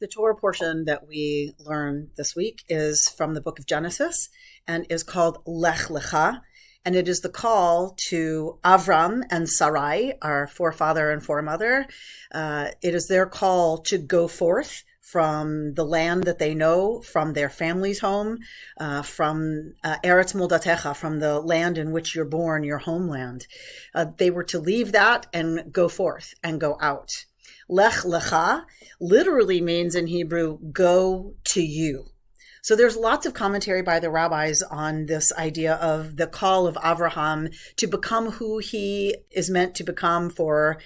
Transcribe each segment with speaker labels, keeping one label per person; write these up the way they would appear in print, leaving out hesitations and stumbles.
Speaker 1: The Torah portion that we learn this week is from the book of Genesis and is called Lech Lecha. And it is the call to Avram and Sarai, our forefather and foremother. It is their call to go forth from the land that they know, from their family's home, from Eretz Moldatecha, from the land in which you're born, your homeland. They were to leave that and go forth and go out. Lech Lecha literally means in Hebrew, go to you. So there's lots of commentary by the rabbis on this idea of the call of Avraham to become who he is meant to become, for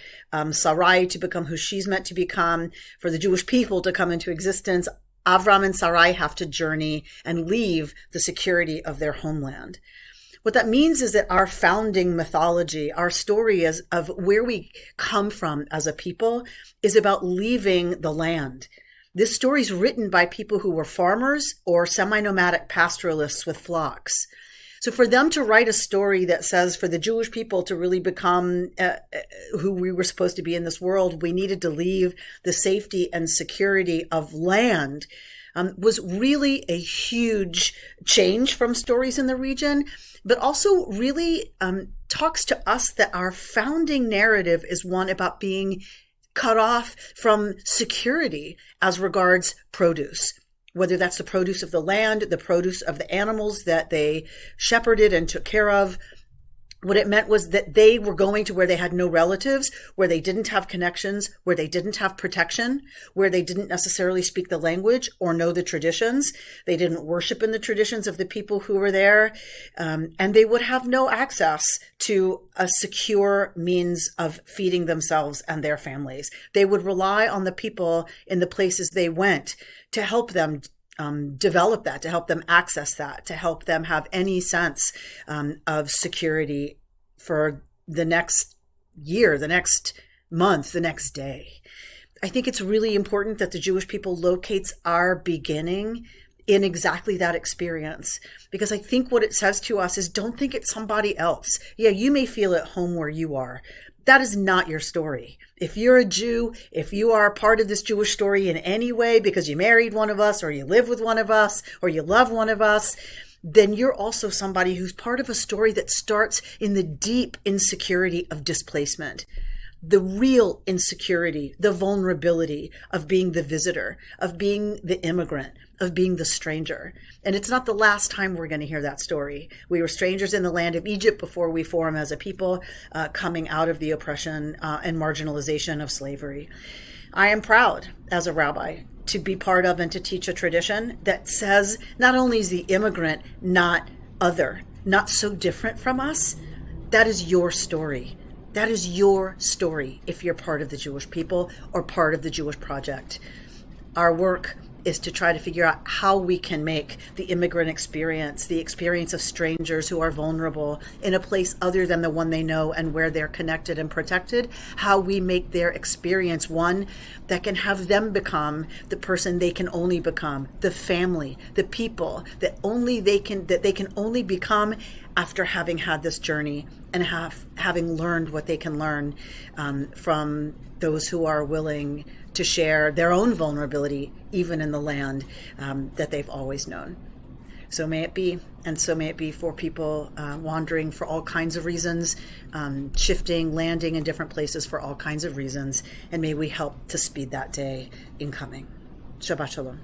Speaker 1: Sarai to become who she's meant to become, for the Jewish people to come into existence. Avram and Sarai have to journey and leave the security of their homeland. What that means is that our founding mythology, our story is of where we come from as a people, is about leaving the land. This story is written by people who were farmers or semi-nomadic pastoralists with flocks. So for them to write a story that says for the Jewish people to really become who we were supposed to be in this world, we needed to leave the safety and security of land, was really a huge change from stories in the region, but also really talks to us that our founding narrative is one about being cut off from security as regards produce, whether that's the produce of the land, the produce of the animals that they shepherded and took care of. What it meant was that they were going to where they had no relatives, where they didn't have connections, where they didn't have protection, where they didn't necessarily speak the language or know the traditions. They didn't worship in the traditions of the people who were there. And they would have no access to a secure means of feeding themselves and their families. They would rely on the people in the places they went to help them develop that, to help them access that, to help them have any sense of security for the next year, the next month, the next day. I think it's really important that the Jewish people locates our beginning in exactly that experience, because I think what it says to us is don't think it's somebody else. Yeah, you may feel at home where you are. That is not your story. If you're a Jew, if you are a part of this Jewish story in any way because you married one of us or you live with one of us or you love one of us, then you're also somebody who's part of a story that starts in the deep insecurity of displacement. The real insecurity, the vulnerability of being the visitor, of being the immigrant, of being the stranger. And it's not the last time we're going to hear that story. We were strangers in the land of Egypt before we form as a people, coming out of the oppression and marginalization of slavery. I am proud as a rabbi to be part of and to teach a tradition that says not only is the immigrant not other, not so different from us, that is your story. That is your story if you're part of the Jewish people or part of the Jewish project. Our work is to try to figure out how we can make the immigrant experience, the experience of strangers who are vulnerable in a place other than the one they know and where they're connected and protected, how we make their experience one that can have them become the person they can only become, the family, the people that they can only become after having had this journey and having learned what they can learn from those who are willing to share their own vulnerability, even in the land that they've always known. So may it be, and so may it be for people wandering for all kinds of reasons, shifting, landing in different places for all kinds of reasons, and may we help to speed that day in coming. Shabbat Shalom.